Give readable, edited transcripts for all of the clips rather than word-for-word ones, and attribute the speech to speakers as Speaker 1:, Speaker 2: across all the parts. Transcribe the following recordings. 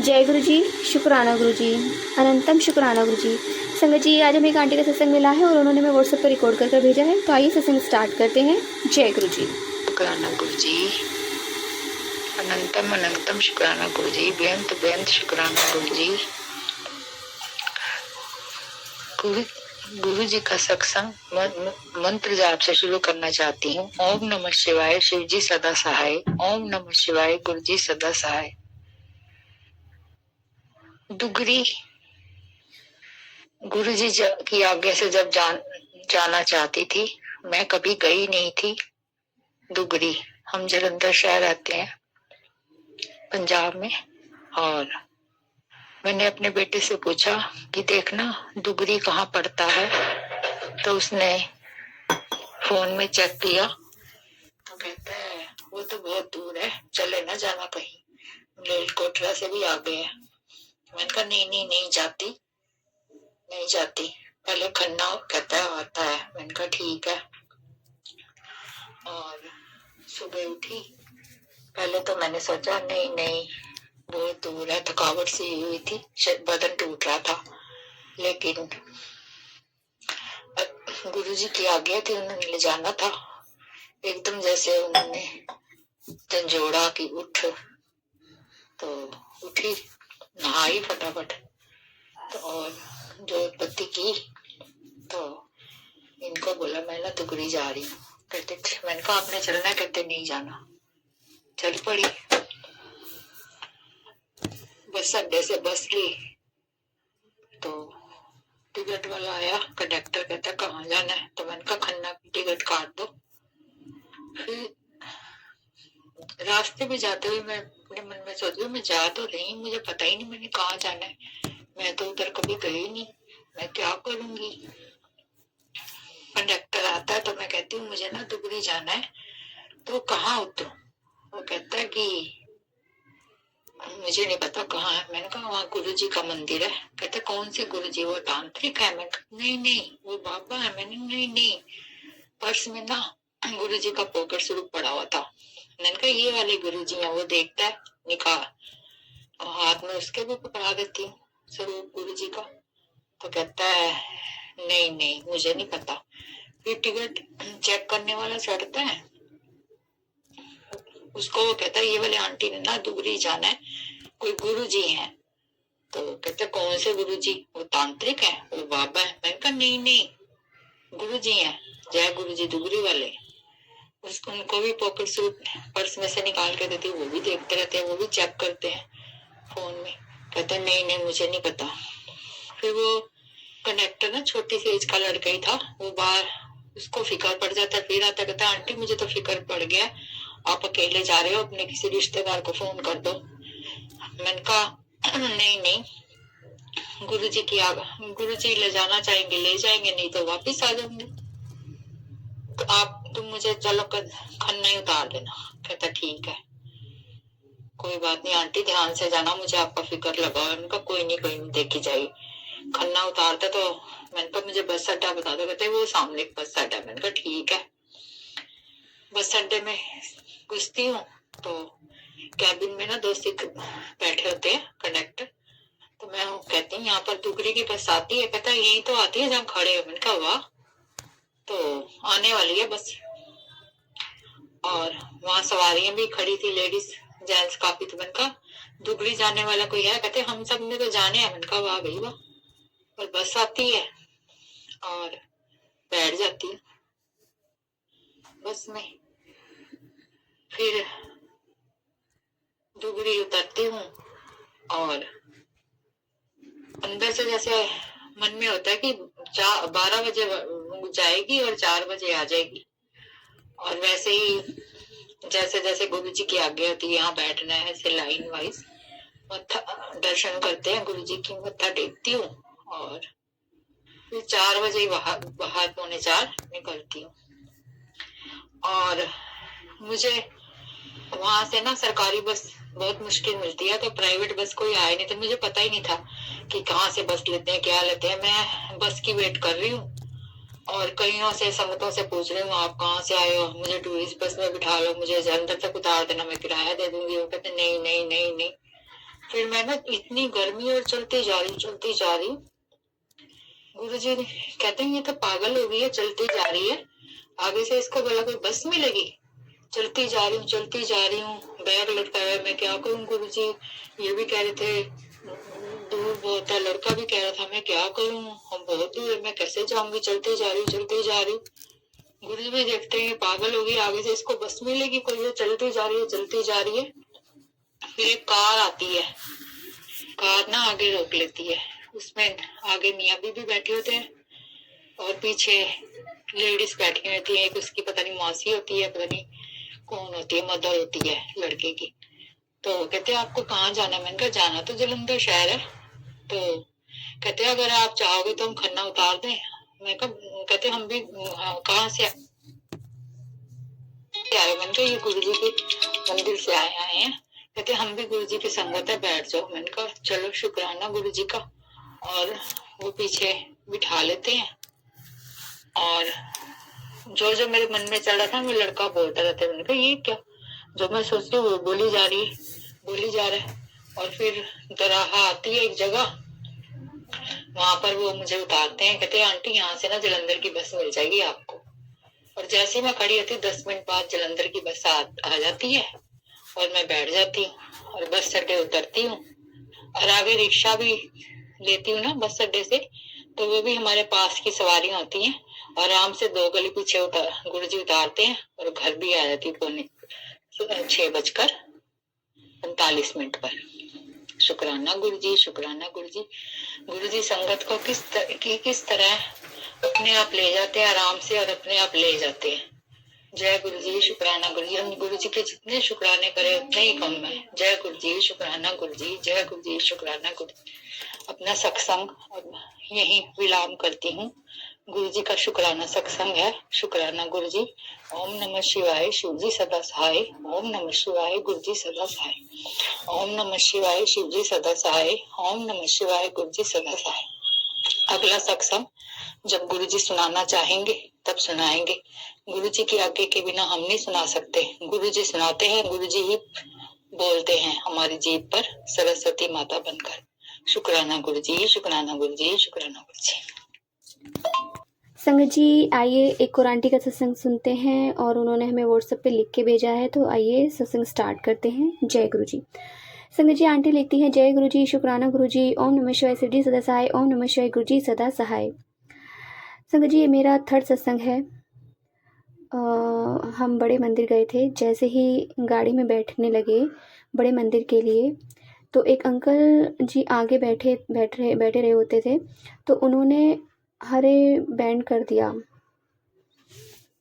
Speaker 1: जय गुरु जी, शुक्राना गुरु जी, अनंतम शुक्राना गुरु जी। संगत जी, आज हमें एक आंटी का सत्संग मिला है और उन्होंने हमें व्हाट्सएप पर रिकॉर्ड कर भेजा है, तो आइए सत्संग स्टार्ट करते हैं। जय गुरु जी।
Speaker 2: शुक्राना गुरु जी, अनंतम अनंतम शुक्राना गुरु जी, बेअंत बेअंत शुक्राना गुरु जी। गुरु जी का सत्संग मंत्र जाप से शुरू करना चाहती हूँ। ओम नमः शिवाय, शिव जी सदा सहाय। ओम नमः शिवाय, गुरु जी सदा सहाय। दुगरी गुरु जी की आज्ञा से जब जाना चाहती थी, मैं कभी गई नहीं थी दुगरी। हम जलंधर शहर रहते हैं पंजाब में, और मैंने अपने बेटे से पूछा कि देखना दुगरी कहाँ पड़ता है, तो उसने फोन में चेक किया तो कहता है वो तो बहुत दूर है, चले ना जाना कहीं, मलेरकोटला से भी आगे है। मैंने कहा नहीं जाती, नहीं जाती, पहले खन्ना कहता है आता है। मैंने कहा ठीक है। और सुबह उठी, पहले तो मैंने सोचा नहीं बहुत दूर है, थकावट सी हुई थी, बदन टूट रहा था, लेकिन गुरुजी की आज्ञा थी, उन्होंने ले जाना था। एकदम जैसे उन्होंने झंझोड़ा की उठ, तो उठी, नहाई फटाफट, तो और जोत बत्ती की, तो इनको बोला मैं ना दुगरी जा रही हूँ। कहते मैंने कहा आपने चलना है? कहते नहीं जाना। चल पड़ी, बस अड्डे से बस ली, तो टिकट वाला आया, कंडक्टर कहता कहाँ जाना है, तो मैंने कहा खन्ना की टिकट काट दो। फिर रास्ते में जाते हुए मैं अपने मन में सोच रही मैं जा तो रही, मुझे पता ही नहीं मैंने कहाँ जाना है, मैं तो उधर कभी गई नहीं, मैं क्या करूंगी। कंडक्टर आता है तो मैं कहती हूँ मुझे ना दुगरी जाना है, तो कहाँ उतरूं? वो कहता है कि मुझे नहीं पता कहाँ है। मैंने कहा वहाँ गुरु जी का मंदिर है। कहते कौन से गुरु जी? वो तांत्रिक है? मैं नहीं वो बाबा है। मैंने नहीं, पर्स में ना गुरु जी का पॉकेट स्वरूप पड़ा हुआ था। मैंने कहा ये वाले गुरु जी है। वो देखता है, निकाल, और हाथ में उसके भी पकड़ा देती हूँ स्वरूप गुरु जी का। तो कहता है नहीं मुझे नहीं पता। फिर टिकट चेक करने वाला चढ़ता है, उसको वो कहता है ये वाले आंटी ने ना दुगरी जाना है, कोई गुरु जी है। तो कहते कौन से गुरु जी? वो तांत्रिक है, वो बाबा है। मैंने कहा नहीं गुरु जी है, जय गुरु जी दुगरी वाले। उसको उनको भी पॉकेट सूट पर्स में से निकाल के देती, वो भी देखते रहते हैं, वो भी चेक करते हैं फोन में। कहते नहीं मुझे नहीं पता। फिर वो कंडक्टर ना छोटी सी एज का लड़का ही था, वो बाहर, उसको फिक्र पड़ जाता है, फिर आता कहता आंटी मुझे तो फिक्र पड़ गया, आप अकेले जा रहे हो, अपने किसी रिश्तेदार को फोन कर दो। मैंने कहा नहीं गुरुजी की गुरुजी ले जाना चाहेंगे ले जाएंगे, नहीं तो वापिस आ जाऊंगी, तो तुम मुझे चलो खन्ना ही उतार देना। कहता ठीक है, कोई बात नहीं आंटी, ध्यान से जाना, मुझे आपका फिक्र लगा। उनका कोई नहीं देखी जाएगी। खन्ना उतारता तो मैंने कहा मुझे बस अड्डा बता दो। कहते वो सामने बस अड्डा। मैंने कहा ठीक है। बस अड्डे में घुसती हूँ तो कैबिन में ना दो सिख बैठे होते हैं कंडक्टर, तो मैं कहती हूँ यहाँ पर दुगरी की बस आती है? कहता यही तो आती है जहाँ खड़े हो। मैंने कहा वाह, तो आने वाली है बस। और वहां सवारियां भी खड़ी थी, लेडीज जेंट्स काफी। तो मैंने कहा दुगरी जाने वाला कोई है? कहते हम सब ने तो जाने हैं। मैंने कहा वाह भाई वाह। और बस आती है और बैठ जाती है बस में। फिर दुगरी उतरती हूँ और अंदर से जैसे मन में होता है कि 12 बजे जाएगी और 4 बजे आ जाएगी। और वैसे ही जैसे जैसे गुरु जी की आज्ञा होती है, यहाँ बैठना है, ऐसे लाइन वाइज दर्शन करते हैं गुरु जी की, मत्था टेकती हूँ और फिर 4 बजे बाहर 3:45 निकलती हूँ। और मुझे वहां से ना सरकारी बस बहुत मुश्किल मिलती है, तो प्राइवेट बस कोई आया नहीं, तो मुझे पता ही नहीं था कि कहाँ से बस लेते हैं, क्या लेते हैं। मैं बस की वेट कर रही हूँ और कईयों से संगतों से पूछ रही हूँ आप कहाँ से आए हो, मुझे टूरिस्ट बस में बिठा लो, मुझे अंदर तक उतार देना, मैं किराया दे दूंगी। वो कहते नहीं। फिर मैं ना इतनी गर्मी और चलती जा रही हूँ। गुरुजी कहते हैं ये तो पागल हो गई है, चलती जा रही है, आगे से इसको बोला कोई बस मिलेगी। चलती जा रही हूँ, बैग लटकाया, मैं क्या करूँ गुरुजी। ये भी कह रहे थे दूर बहुत है, लड़का भी कह रहा था मैं क्या करूँ, हम बहुत दूर है, मैं कैसे जाऊंगी, चलती जा रही हूँ। गुरुजी भी देखते हैं पागल होगी, आगे से इसको बस मिलेगी कोई, ये चलती जा रही है। फिर एक कार आती है, कार ना आगे रोक लेती है, उसमें आगे मियाँ बीबी बैठे होते हैं और पीछे लेडीज बैठी होती है। एक उसकी पता नहीं मौसी होती है, पता नहीं कौन होती है, मदर होती है लड़के की। तो कहते आपको कहाँ जाना है? मैंने कहा जाना तो जलंधर शहर है। तो कहते अगर आप चाहोगे तो हम खन्ना उतार दें। मैं कहा, कहते हम भी कहाँ से आए? मैंने कहा ये गुरुजी के मंदिर से आए हैं। कहते हम भी गुरुजी की संगत है, बैठ जाओ। मैंने कहा चलो शुक्राना गुरुजी का। और वो पीछे बिठा लेते हैं और जो जो मेरे मन में चल रहा था वो लड़का बोलता रहता है। मैंने कहा ये क्या, जो मैं सोच रही हूँ वो बोली जा रहा है। और फिर दराहा आती है एक जगह, वहां पर वो मुझे उतारते हैं। कहते हैं आंटी यहाँ से ना जलंधर की बस मिल जाएगी आपको। और जैसे ही मैं खड़ी होती 10 मिनट बाद जलंधर की बस आ जाती है और मैं बैठ जाती हूँ और बस अड्डे उतरती हूँ और आगे रिक्शा भी लेती हूँ ना बस अड्डे से, तो वो भी हमारे पास की सवारियां होती हैं। आराम से 2 गली पीछे गुरुजी उतारते हैं और घर भी आ जाती पौने 6:45 पर। शुक्राना गुरुजी, शुक्राना गुरुजी। गुरुजी संगत को किस तरह अपने आप ले जाते हैं आराम से और अपने आप ले जाते हैं। जय गुरुजी, शुक्राना गुरुजी। हम गुरुजी के जितने शुक्राने करें उतने ही कम है। जय गुरुजी, शुक्राना गुरुजी, जय गुरुजी, शुक्राना गुरुजी। अपना सत्संग यही विराम करती हूँ। गुरुजी का शुक्राना सत्संग है। शुक्राना गुरुजी। ओम नमः शिवाय, शिवजी सदा सहाय। ओम नमः शिवाय, गुरुजी सदा सहाय। ओम नमः शिवाय, शिवजी सदा सहाय। ओम नमः शिवाय, गुरुजी सदा सहाय। अगला सत्संग जब गुरुजी सुनाना चाहेंगे तब सुनाएंगे। गुरुजी की आज्ञा के बिना हम नहीं सुना सकते। गुरुजी सुनाते हैं, गुरुजी ही बोलते हैं हमारी जीभ पर सरस्वती माता बनकर। शुक्राना गुरुजी, शुक्राना गुरुजी, शुक्राना गुरुजी।
Speaker 1: संगत जी आइए एक और आंटी का सत्संग सुनते हैं और उन्होंने हमें व्हाट्सएप पे लिख के भेजा है, तो आइए सत्संग स्टार्ट करते हैं। जय गुरुजी। संगत जी आंटी लिखती है, जय गुरुजी, शुक्राना गुरुजी, ओम नमः शिवाय, शिवजी सदा सहाय। ओम नमः शिवाय, गुरुजी सदा सहाय। संगत जी ये मेरा 3rd सत्संग है। हम बड़े मंदिर गए थे। जैसे ही गाड़ी में बैठने लगे बड़े मंदिर के लिए, तो एक अंकल जी आगे बैठे रहे होते थे, तो उन्होंने हरे बैंड कर दिया।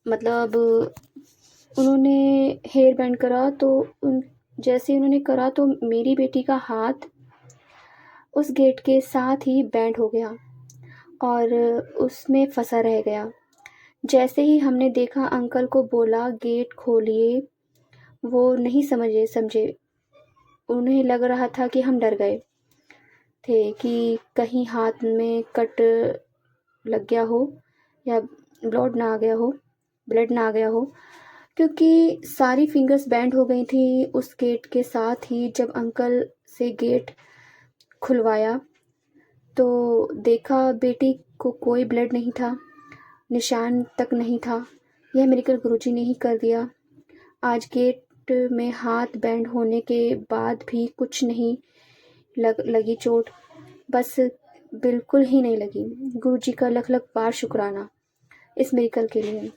Speaker 1: मतलब उन्होंने हेयर बैंड करा, तो जैसे उन्होंने करा तो मेरी बेटी का हाथ उस गेट के साथ ही बैंड हो गया और उसमें फंसा रह गया। जैसे ही हमने देखा, अंकल को बोला गेट खोलिए, वो नहीं समझे। उन्हें लग रहा था कि हम डर गए थे कि कहीं हाथ में कट लग गया हो या ब्लड ना आ गया हो, क्योंकि सारी फिंगर्स बैंड हो गई थी उस गेट के साथ ही। जब अंकल से गेट खुलवाया तो देखा बेटी को कोई ब्लड नहीं था, निशान तक नहीं था। यह मिरेकल गुरुजी ने ही कर दिया। आज गेट में हाथ बैंड होने के बाद भी कुछ नहीं लगी चोट, बस बिल्कुल ही नहीं लगी। गुरुजी का लख बार शुक्राना इस मिरेकल के लिए।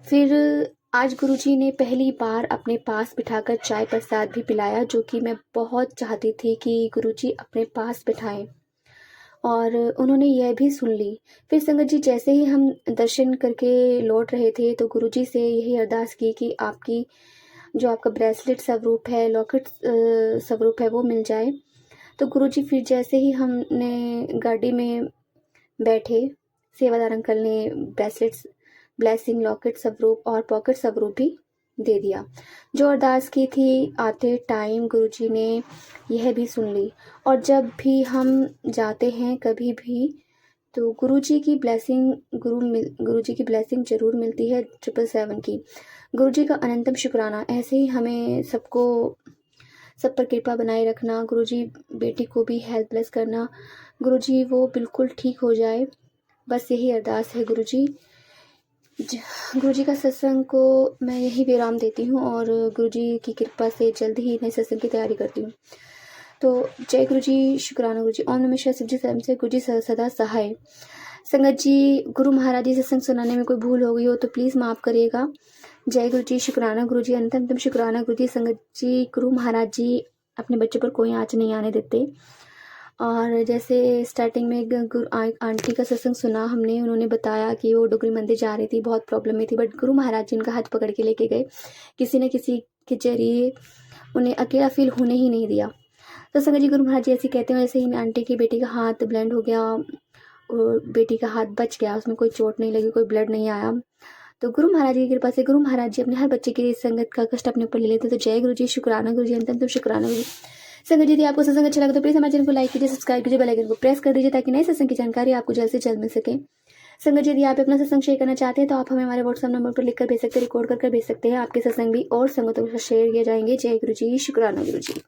Speaker 1: फिर आज गुरुजी ने पहली बार अपने पास बिठाकर चाय प्रसाद भी पिलाया, जो कि मैं बहुत चाहती थी कि गुरुजी अपने पास बिठाएं, और उन्होंने यह भी सुन ली। फिर संगत जी जैसे ही हम दर्शन करके लौट रहे थे तो गुरुजी से यही अरदास की कि आपकी जो आपका ब्रेसलेट स्वरूप है, लॉकेट स्वरूप है, वो मिल जाए। तो गुरुजी फिर जैसे ही हमने गाड़ी में बैठे, सेवादार अंकल ने ब्रेसलेट्स, ब्लेसिंग, लॉकेट स्वरूप और पॉकेट स्वरूप भी दे दिया। जो अरदास की थी आते टाइम गुरुजी ने यह भी सुन ली। और जब भी हम जाते हैं कभी भी, तो गुरुजी की ब्लेसिंग जरूर मिलती है 777 की। गुरुजी का अनंतम शुक्राना। ऐसे ही हमें सबको सब पर कृपा बनाए रखना। गुरुजी बेटी को भी हेल्पलेस करना। गुरुजी वो बिल्कुल ठीक हो जाए, बस यही अरदास है गुरुजी। गुरुजी का सत्संग को मैं यही विराम देती हूँ और गुरुजी की कृपा से जल्द ही नए सत्संग की तैयारी करती हूँ। तो जय गुरुजी, शुक्राना गुरुजी। ओम नमः शिवाय। शिव जी स्वयं से गुरुजी सदा सहाय। संगत जी, गुरु महाराज जी सत्संग सुनाने में कोई भूल हो गई हो तो प्लीज़ माफ़ करिएगा। जय गुरुजी, शुक्राना गुरुजी। अंतम शुक्राना गुरुजी। संगत जी, गुरु महाराज जी अपने बच्चों पर कोई आँच नहीं आने देते। और जैसे स्टार्टिंग में आंटी का सत्संग सुना हमने, उन्होंने बताया कि वो डोगरी मंदिर जा रही थी, बहुत प्रॉब्लम में थी, बट गुरु महाराज जी उनका हाथ पकड़ के लेके गए, किसी न किसी के जरिए उन्हें अकेला फील होने ही नहीं दिया। तो संगत जी, गुरु महाराज जी ऐसे कहते हैं, वैसे ही आंटी की बेटी का हाथ ब्लेंड हो गया और बेटी का हाथ बच गया, उसमें कोई चोट नहीं लगी, कोई ब्लड नहीं आया। तो गुरु महाराज की कृपा से गुरु महाराज जी अपने हर बच्चे की संगत का कष्ट अपने ऊपर ले लेते हैं। तो जय गुरु जी, शुक्राना गुरु जी। अंतम शुक्राना गुरु जी। संगत जी, यदि आपको सत्संग अच्छा लगा तो प्लीज़ हमारे चैनल को लाइक कीजिए, सब्सक्राइब कीजिए, बेल आइकन को प्रेस कर दीजिए ताकि नए सत्संग की जानकारी आपको जल्द से जल्द मिल सके। संगत जी, यदि आप अपना सत्संग शेयर करना चाहते हैं तो आप हमें हमारे व्हाट्सएप नंबर पर लिखकर भेज सकते हैं, रिकॉर्ड करके भेज सकते हैं। आपके सत्संग भी और संगतों के साथ शेयर किए जाएंगे। जय गुरु जी, शुक्राना गुरु जी।